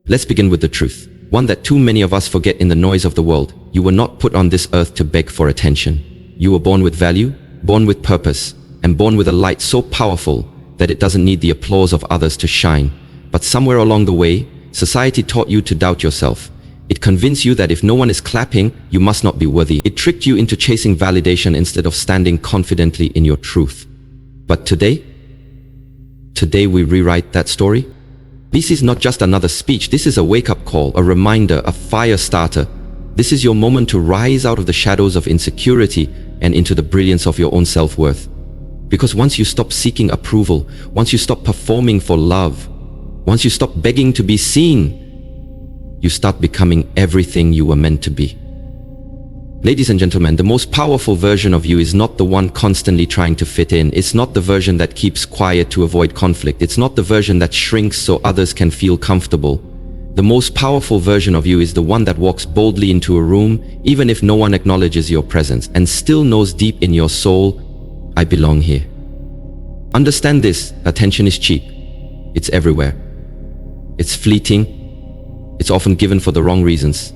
Let's begin with the truth, one that too many of us forget in the noise of the world. You were not put on this earth to beg for attention. You were born with value, born with purpose, and born with a light so powerful that it doesn't need the applause of others to shine. But somewhere along the way, society taught you to doubt yourself. It convinced you that if no one is clapping, you must not be worthy. It tricked you into chasing validation instead of standing confidently in your truth. But today we rewrite that story. This is not just another speech. This is a wake-up call, a reminder, a fire starter. This is your moment to rise out of the shadows of insecurity and into the brilliance of your own self-worth. Because once you stop seeking approval, once you stop performing for love, once you stop begging to be seen, you start becoming everything you were meant to be. Ladies and gentlemen, the most powerful version of you is not the one constantly trying to fit in. It's not the version that keeps quiet to avoid conflict. It's not the version that shrinks so others can feel comfortable. The most powerful version of you is the one that walks boldly into a room, even if no one acknowledges your presence, and still knows deep in your soul, I belong here. Understand this, attention is cheap. It's everywhere. It's fleeting. It's often given for the wrong reasons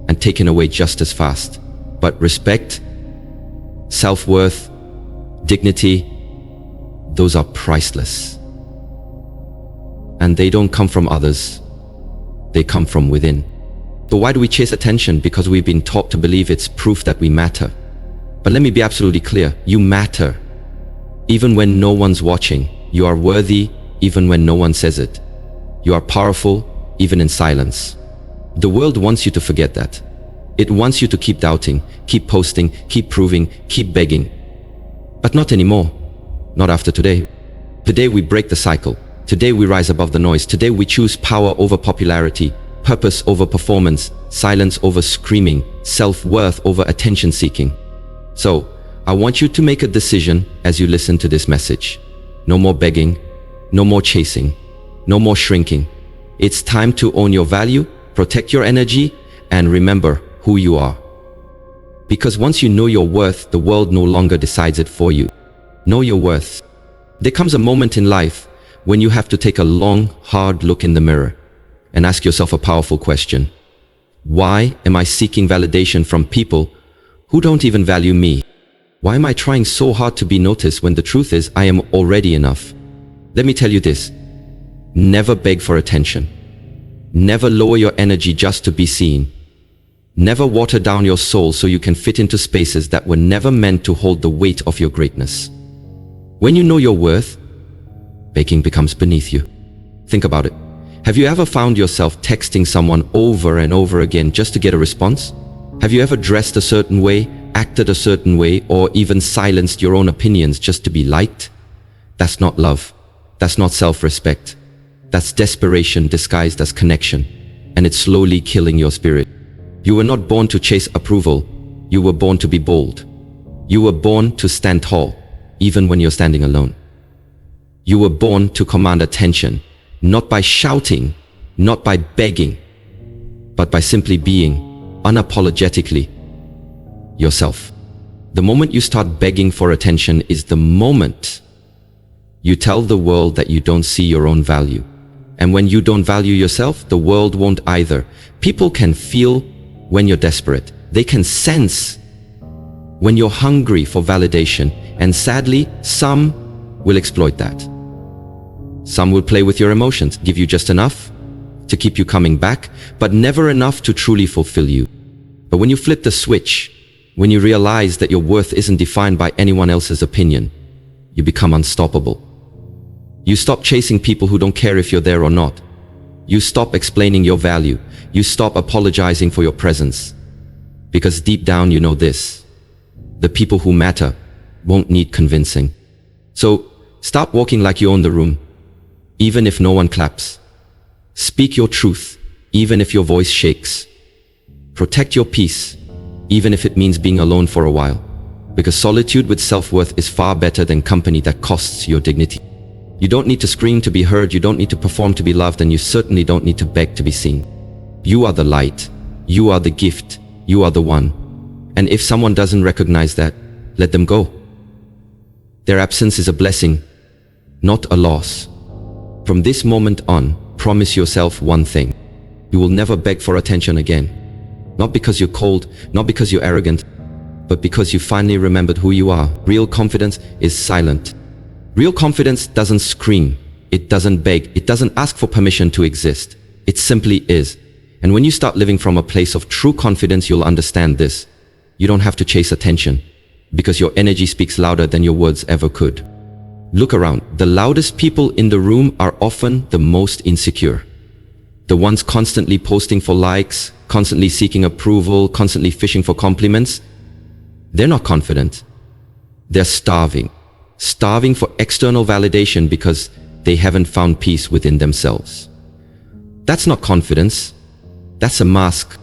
and taken away just as fast. But respect, self-worth, dignity, those are priceless. And they don't come from others. They come from within. So why do we chase attention? Because we've been taught to believe it's proof that we matter. But let me be absolutely clear. You matter. Even when no one's watching. You are worthy even when no one says it. You are powerful even in silence. The world wants you to forget that. It wants you to keep doubting, keep posting, keep proving, keep begging. But not anymore. Not after today. Today we break the cycle. Today we rise above the noise. Today we choose power over popularity, purpose over performance, silence over screaming, self-worth over attention seeking. So, I want you to make a decision as you listen to this message. No more begging, no more chasing, no more shrinking. It's time to own your value, protect your energy, and remember who you are. Because once you know your worth, the world no longer decides it for you. Know your worth. There comes a moment in life when you have to take a long, hard look in the mirror and ask yourself a powerful question. Why am I seeking validation from people who don't even value me? Why am I trying so hard to be noticed when the truth is I am already enough? Let me tell you this. Never beg for attention. Never lower your energy just to be seen. Never water down your soul so you can fit into spaces that were never meant to hold the weight of your greatness. When you know your worth, begging becomes beneath you. Think about it. Have you ever found yourself texting someone over and over again just to get a response? Have you ever dressed a certain way, acted a certain way, or even silenced your own opinions just to be liked? That's not love. That's not self-respect. That's desperation disguised as connection, and it's slowly killing your spirit. You were not born to chase approval. You were born to be bold. You were born to stand tall, even when you're standing alone. You were born to command attention, not by shouting, not by begging, but by simply being, unapologetically, yourself. The moment you start begging for attention is the moment you tell the world that you don't see your own value. And when you don't value yourself, the world won't either. People can feel when you're desperate. They can sense when you're hungry for validation. And sadly, some will exploit that. Some will play with your emotions, give you just enough to keep you coming back, but never enough to truly fulfill you. But when you flip the switch, when you realize that your worth isn't defined by anyone else's opinion, you become unstoppable. You stop chasing people who don't care if you're there or not. You stop explaining your value. You stop apologizing for your presence. Because deep down you know this. The people who matter won't need convincing. So start walking like you own the room, even if no one claps. Speak your truth, even if your voice shakes. Protect your peace, even if it means being alone for a while. Because solitude with self-worth is far better than company that costs your dignity. You don't need to scream to be heard, you don't need to perform to be loved, and you certainly don't need to beg to be seen. You are the light, you are the gift, you are the one. And if someone doesn't recognize that, let them go. Their absence is a blessing, not a loss. From this moment on, promise yourself one thing. You will never beg for attention again. Not because you're cold, not because you're arrogant, but because you finally remembered who you are. Real confidence is silent. Real confidence doesn't scream. It doesn't beg. It doesn't ask for permission to exist. It simply is. And when you start living from a place of true confidence, you'll understand this. You don't have to chase attention, because your energy speaks louder than your words ever could. Look around. The loudest people in the room are often the most insecure. The ones constantly posting for likes, constantly seeking approval, constantly fishing for compliments. They're not confident. They're starving. Starving for external validation because they haven't found peace within themselves. That's not confidence. That's a mask.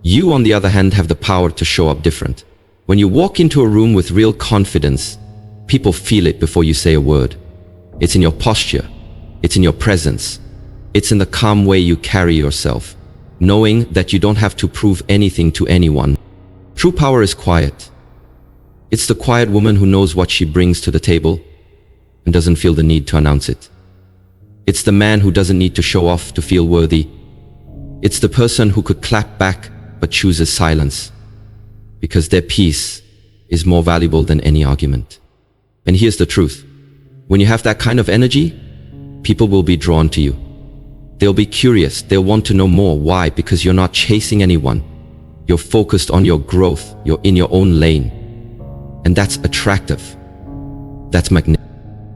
You, on the other hand, have the power to show up different. When you walk into a room with real confidence, people feel it before you say a word. It's in your posture. It's in your presence. It's in the calm way you carry yourself, knowing that you don't have to prove anything to anyone. True power is quiet. It's the quiet woman who knows what she brings to the table and doesn't feel the need to announce it. It's the man who doesn't need to show off to feel worthy. It's the person who could clap back but chooses silence, because their peace is more valuable than any argument. And here's the truth. When you have that kind of energy, people will be drawn to you. They'll be curious. They'll want to know more. Why? Because you're not chasing anyone. You're focused on your growth. You're in your own lane. And that's attractive. That's magnetic.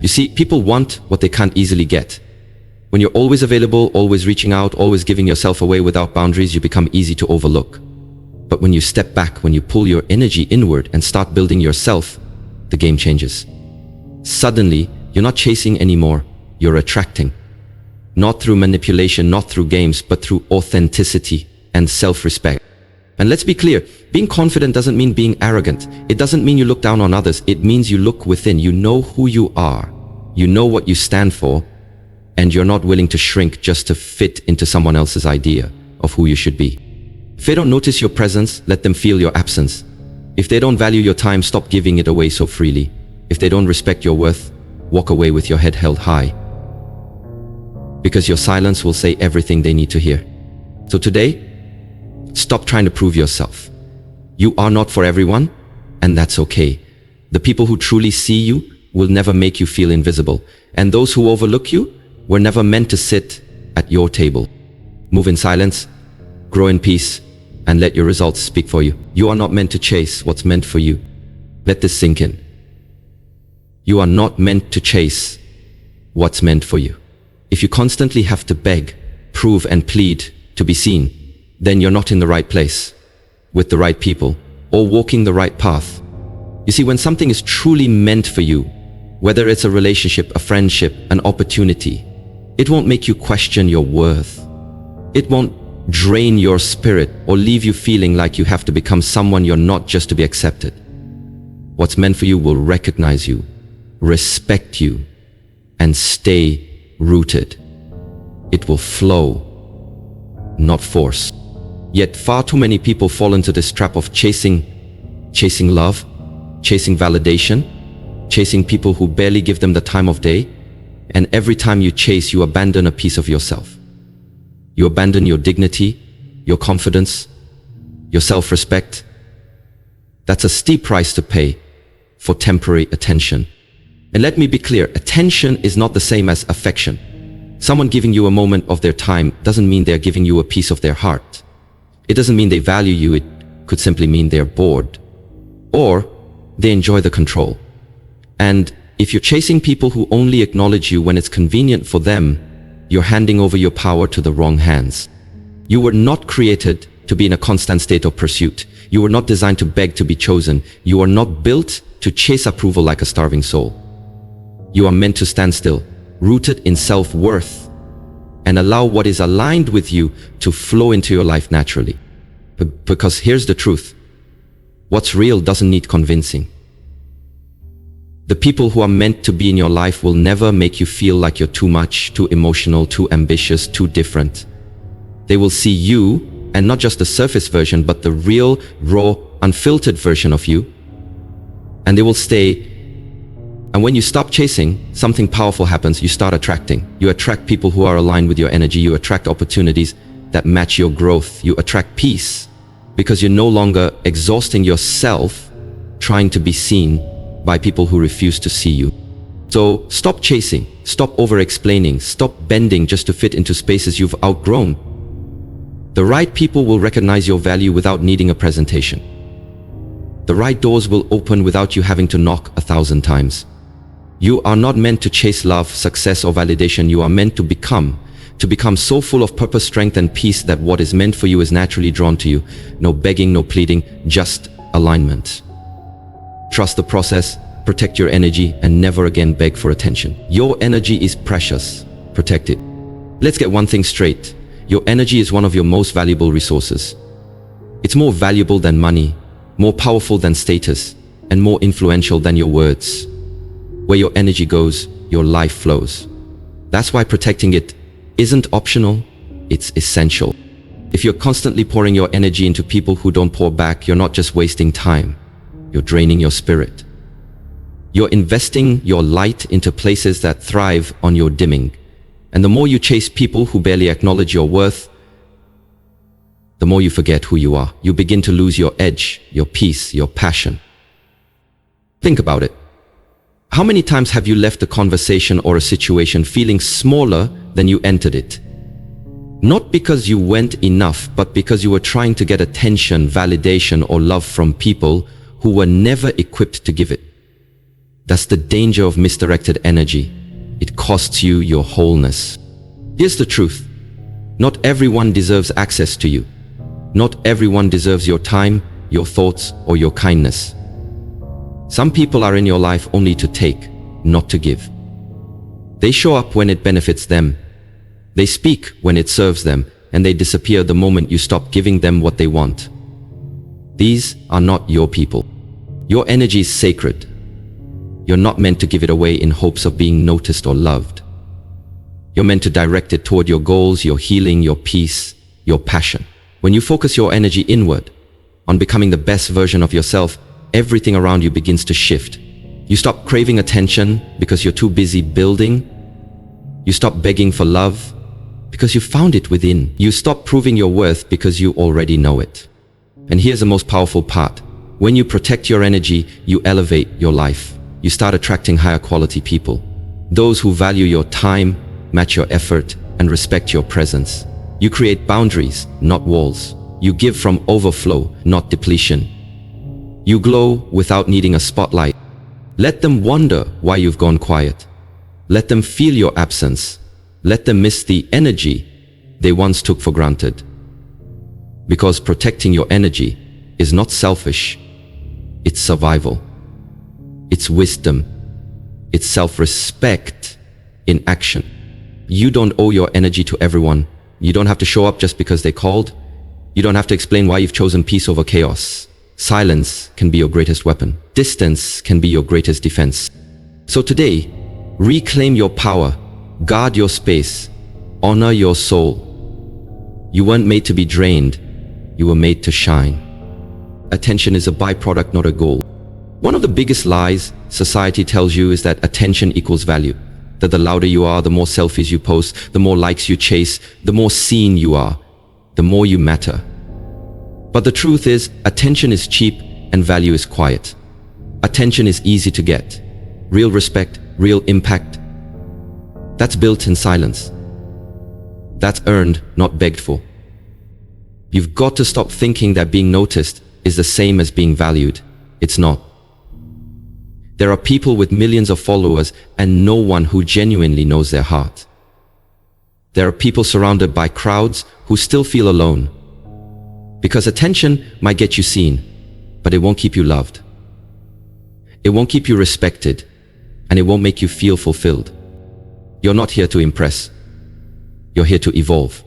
You see, people want what they can't easily get. When you're always available, always reaching out, always giving yourself away without boundaries, you become easy to overlook. But when you step back, when you pull your energy inward and start building yourself, the game changes. Suddenly, you're not chasing anymore. You're attracting. Not through manipulation, not through games, but through authenticity and self-respect. And let's be clear, being confident doesn't mean being arrogant. It doesn't mean you look down on others. It means you look within. You know who you are. You know what you stand for. And you're not willing to shrink just to fit into someone else's idea of who you should be. If they don't notice your presence, let them feel your absence. If they don't value your time, stop giving it away so freely. If they don't respect your worth, walk away with your head held high. Because your silence will say everything they need to hear. So today, stop trying to prove yourself. You are not for everyone, and that's okay. The people who truly see you will never make you feel invisible. And those who overlook you were never meant to sit at your table. Move in silence, grow in peace, and let your results speak for you. You are not meant to chase what's meant for you. Let this sink in. You are not meant to chase what's meant for you. If you constantly have to beg, prove, and plead to be seen, then you're not in the right place, with the right people, or walking the right path. You see, when something is truly meant for you, whether it's a relationship, a friendship, an opportunity, it won't make you question your worth. It won't drain your spirit or leave you feeling like you have to become someone you're not just to be accepted. What's meant for you will recognize you, respect you, and stay rooted. It will flow, not force. Yet far too many people fall into this trap of chasing love, chasing validation, chasing people who barely give them the time of day. And every time you chase, you abandon a piece of yourself. You abandon your dignity, your confidence, your self-respect. That's a steep price to pay for temporary attention. And let me be clear, attention is not the same as affection. Someone giving you a moment of their time doesn't mean they're giving you a piece of their heart. It doesn't mean they value you. It could simply mean they're bored. Or they enjoy the control. And if you're chasing people who only acknowledge you when it's convenient for them, you're handing over your power to the wrong hands. You were not created to be in a constant state of pursuit. You were not designed to beg to be chosen. You are not built to chase approval like a starving soul. You are meant to stand still, rooted in self-worth, and allow what is aligned with you to flow into your life naturally. Because here's the truth. What's real doesn't need convincing. The people who are meant to be in your life will never make you feel like you're too much, too emotional, too ambitious, too different. They will see you, and not just the surface version, but the real, raw, unfiltered version of you. And they will stay. And when you stop chasing, something powerful happens. You start attracting. You attract people who are aligned with your energy. You attract opportunities that match your growth. You attract peace because you're no longer exhausting yourself trying to be seen by people who refuse to see you. So stop chasing, stop over-explaining, stop bending just to fit into spaces you've outgrown. The right people will recognize your value without needing a presentation. The right doors will open without you having to knock 1,000 times. You are not meant to chase love, success, or validation. You are meant to become so full of purpose, strength, and peace that what is meant for you is naturally drawn to you. No begging, no pleading, just alignment. Trust the process, protect your energy, and never again beg for attention. Your energy is precious. Protect it. Let's get one thing straight. Your energy is one of your most valuable resources. It's more valuable than money, more powerful than status, and more influential than your words. Where your energy goes, your life flows. That's why protecting it isn't optional, it's essential. If you're constantly pouring your energy into people who don't pour back, you're not just wasting time, you're draining your spirit. You're investing your light into places that thrive on your dimming. And the more you chase people who barely acknowledge your worth, the more you forget who you are. You begin to lose your edge, your peace, your passion. Think about it. How many times have you left a conversation or a situation feeling smaller than you entered it? Not because you went enough, but because you were trying to get attention, validation, or love from people who were never equipped to give it. That's the danger of misdirected energy. It costs you your wholeness. Here's the truth. Not everyone deserves access to you. Not everyone deserves your time, your thoughts, or your kindness. Some people are in your life only to take, not to give. They show up when it benefits them. They speak when it serves them, and they disappear the moment you stop giving them what they want. These are not your people. Your energy is sacred. You're not meant to give it away in hopes of being noticed or loved. You're meant to direct it toward your goals, your healing, your peace, your passion. When you focus your energy inward, on becoming the best version of yourself, everything around you begins to shift. You stop craving attention because you're too busy building. You stop begging for love because you found it within. You stop proving your worth because you already know it. And here's the most powerful part. When you protect your energy, you elevate your life. You start attracting higher quality people. Those who value your time, match your effort, and respect your presence. You create boundaries, not walls. You give from overflow, not depletion. You glow without needing a spotlight. Let them wonder why you've gone quiet. Let them feel your absence. Let them miss the energy they once took for granted. Because protecting your energy is not selfish. It's survival. It's wisdom. It's self-respect in action. You don't owe your energy to everyone. You don't have to show up just because they called. You don't have to explain why you've chosen peace over chaos. Silence can be your greatest weapon. Distance can be your greatest defense. So today, reclaim your power, guard your space, honor your soul. You weren't made to be drained, you were made to shine. Attention is a byproduct, not a goal. One of the biggest lies society tells you is that attention equals value. That the louder you are, the more selfies you post, the more likes you chase, the more seen you are, the more you matter. But the truth is, attention is cheap and value is quiet. Attention is easy to get. Real respect, real impact, that's built in silence. That's earned, not begged for. You've got to stop thinking that being noticed is the same as being valued. It's not. There are people with millions of followers and no one who genuinely knows their heart. There are people surrounded by crowds who still feel alone. Because attention might get you seen, but it won't keep you loved. It won't keep you respected, and it won't make you feel fulfilled. You're not here to impress. You're here to evolve.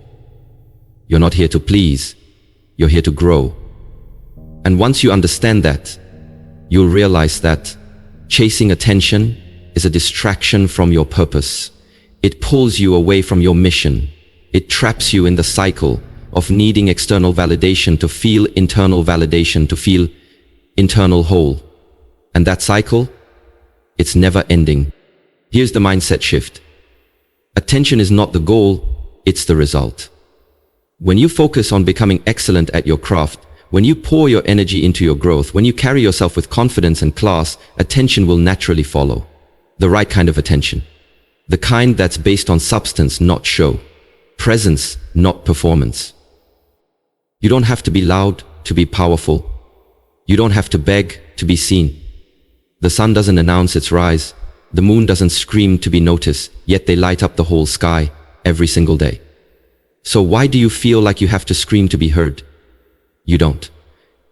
You're not here to please. You're here to grow. And once you understand that, you'll realize that chasing attention is a distraction from your purpose. It pulls you away from your mission. It traps you in the cycle of needing external validation to feel internal validation, to feel internal whole. And that cycle, it's never ending. Here's the mindset shift. Attention is not the goal, it's the result. When you focus on becoming excellent at your craft, when you pour your energy into your growth, when you carry yourself with confidence and class, attention will naturally follow. The right kind of attention. The kind that's based on substance, not show. Presence, not performance. You don't have to be loud to be powerful. You don't have to beg to be seen. The sun doesn't announce its rise. The moon doesn't scream to be noticed, yet they light up the whole sky every single day. So why do you feel like you have to scream to be heard? You don't.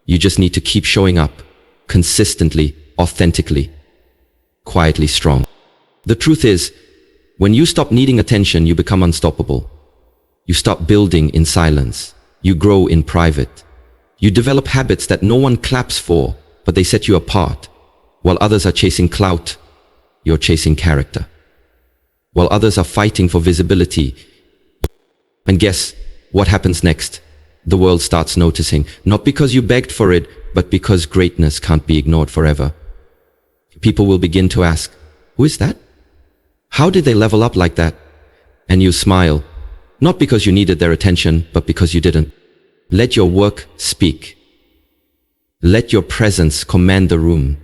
You just need to keep showing up, consistently, authentically, quietly strong. The truth is, when you stop needing attention, you become unstoppable. You stop building in silence. You grow in private. You develop habits that no one claps for, but they set you apart. While others are chasing clout, you're chasing character. While others are fighting for visibility. And guess what happens next? The world starts noticing, not because you begged for it, but because greatness can't be ignored forever. People will begin to ask, who is that? How did they level up like that? And you smile, not because you needed their attention, but because you didn't. Let your work speak. Let your presence command the room.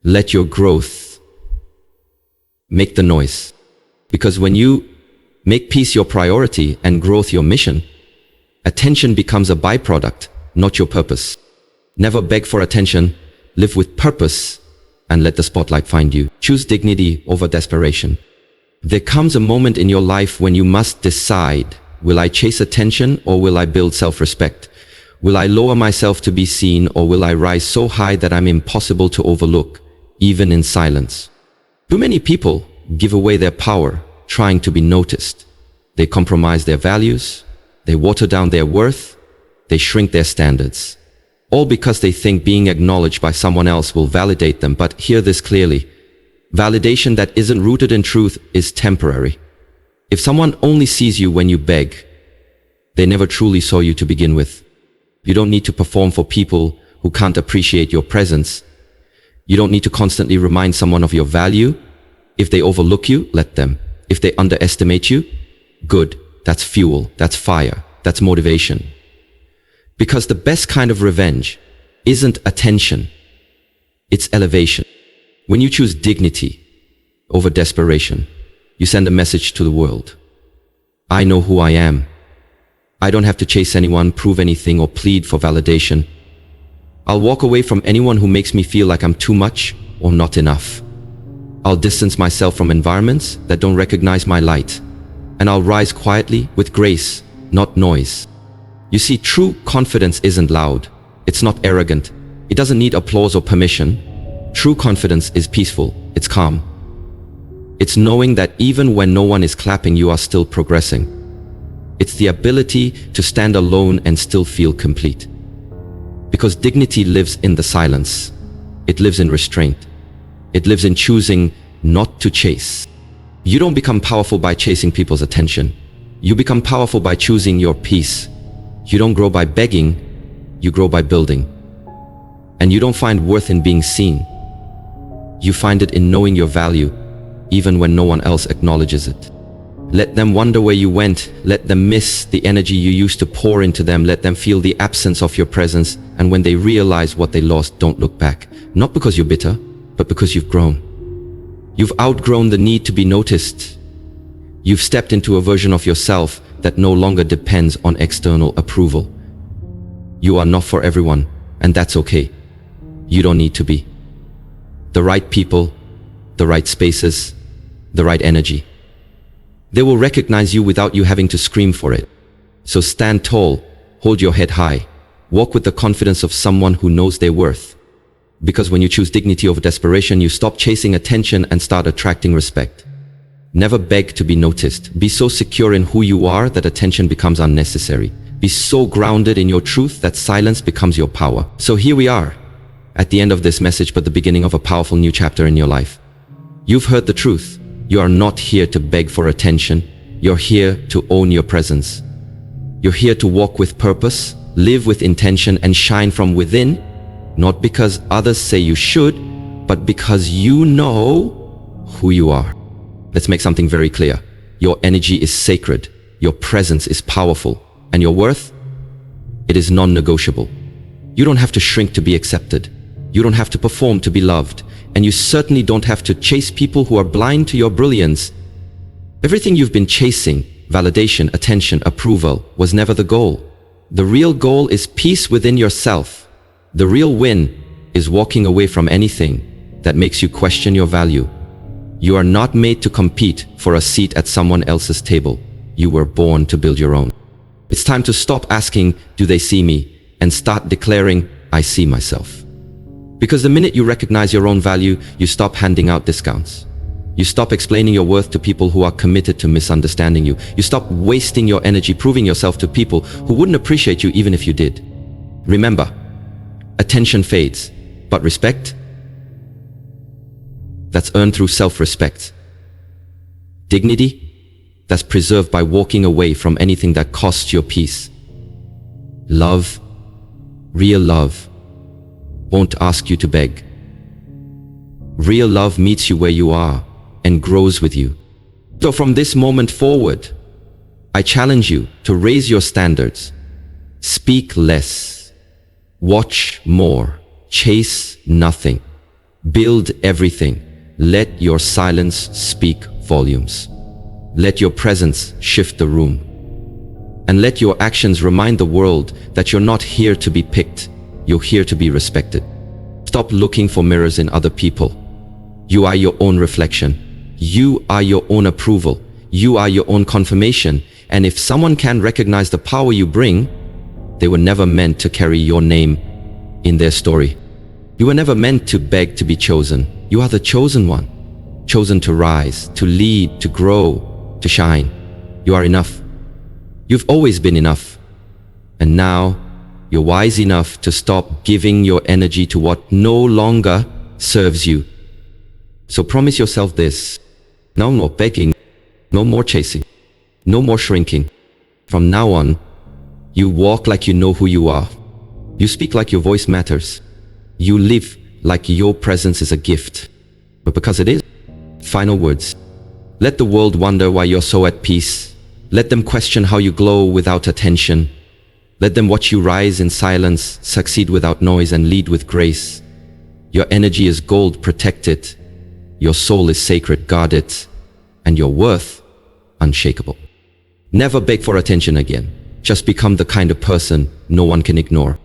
Let your growth make the noise. Because when you make peace your priority and growth your mission, attention becomes a byproduct, not your purpose. Never beg for attention, live with purpose, and let the spotlight find you. Choose dignity over desperation. There comes a moment in your life when you must decide, will I chase attention or will I build self-respect? Will I lower myself to be seen or will I rise so high that I'm impossible to overlook, even in silence? Too many people give away their power trying to be noticed. They compromise their values, they water down their worth, they shrink their standards. All because they think being acknowledged by someone else will validate them. But hear this clearly. Validation that isn't rooted in truth is temporary. If someone only sees you when you beg, they never truly saw you to begin with. You don't need to perform for people who can't appreciate your presence. You don't need to constantly remind someone of your value. If they overlook you, let them. If they underestimate you, good. That's fuel, that's fire, that's motivation. Because the best kind of revenge isn't attention, it's elevation. When you choose dignity over desperation, you send a message to the world. I know who I am. I don't have to chase anyone, prove anything, or plead for validation. I'll walk away from anyone who makes me feel like I'm too much or not enough. I'll distance myself from environments that don't recognize my light. And I'll rise quietly with grace, not noise. You see, true confidence isn't loud. It's not arrogant. It doesn't need applause or permission. True confidence is peaceful. It's calm. It's knowing that even when no one is clapping, you are still progressing. It's the ability to stand alone and still feel complete. Because dignity lives in the silence. It lives in restraint. It lives in choosing not to chase. You don't become powerful by chasing people's attention. You become powerful by choosing your peace. You don't grow by begging, you grow by building. And you don't find worth in being seen. You find it in knowing your value, even when no one else acknowledges it. Let them wonder where you went. Let them miss the energy you used to pour into them. Let them feel the absence of your presence. And when they realize what they lost, don't look back. Not because you're bitter, but because you've grown. You've outgrown the need to be noticed. You've stepped into a version of yourself that no longer depends on external approval. You are not for everyone, and that's okay. You don't need to be. The right people, the right spaces, the right energy. They will recognize you without you having to scream for it. So stand tall, hold your head high, walk with the confidence of someone who knows their worth. Because when you choose dignity over desperation, you stop chasing attention and start attracting respect. Never beg to be noticed. Be so secure in who you are that attention becomes unnecessary. Be so grounded in your truth that silence becomes your power. So here we are, at the end of this message, but the beginning of a powerful new chapter in your life. You've heard the truth. You are not here to beg for attention. You're here to own your presence. You're here to walk with purpose, live with intention, and shine from within. Not because others say you should, but because you know who you are. Let's make something very clear. Your energy is sacred. Your presence is powerful. And your worth? It is non-negotiable. You don't have to shrink to be accepted. You don't have to perform to be loved. And you certainly don't have to chase people who are blind to your brilliance. Everything you've been chasing, validation, attention, approval, was never the goal. The real goal is peace within yourself. The real win is walking away from anything that makes you question your value. You are not made to compete for a seat at someone else's table. You were born to build your own. It's time to stop asking, do they see me? And start declaring, I see myself. Because the minute you recognize your own value, you stop handing out discounts. You stop explaining your worth to people who are committed to misunderstanding you. You stop wasting your energy proving yourself to people who wouldn't appreciate you even if you did. Remember, attention fades, but respect? That's earned through self-respect. Dignity? That's preserved by walking away from anything that costs your peace. Love, real love, won't ask you to beg. Real love meets you where you are and grows with you. So from this moment forward, I challenge you to raise your standards. Speak less. Watch more. Chase nothing. Build everything. Let your silence speak volumes. Let your presence shift the room. And let your actions remind the world that you're not here to be picked. You're here to be respected. Stop looking for mirrors in other people. You are your own reflection. You are your own approval. You are your own confirmation. And if someone can recognize the power you bring, they were never meant to carry your name in their story. You were never meant to beg to be chosen. You are the chosen one. Chosen to rise, to lead, to grow, to shine. You are enough. You've always been enough. And now, you're wise enough to stop giving your energy to what no longer serves you. So promise yourself this. No more begging. No more chasing. No more shrinking. From now on, you walk like you know who you are. You speak like your voice matters. You live like your presence is a gift. But because it is. Final words. Let the world wonder why you're so at peace. Let them question how you glow without attention. Let them watch you rise in silence, succeed without noise, and lead with grace. Your energy is gold, protect it. Your soul is sacred, guard it. And your worth, unshakable. Never beg for attention again. Just become the kind of person no one can ignore.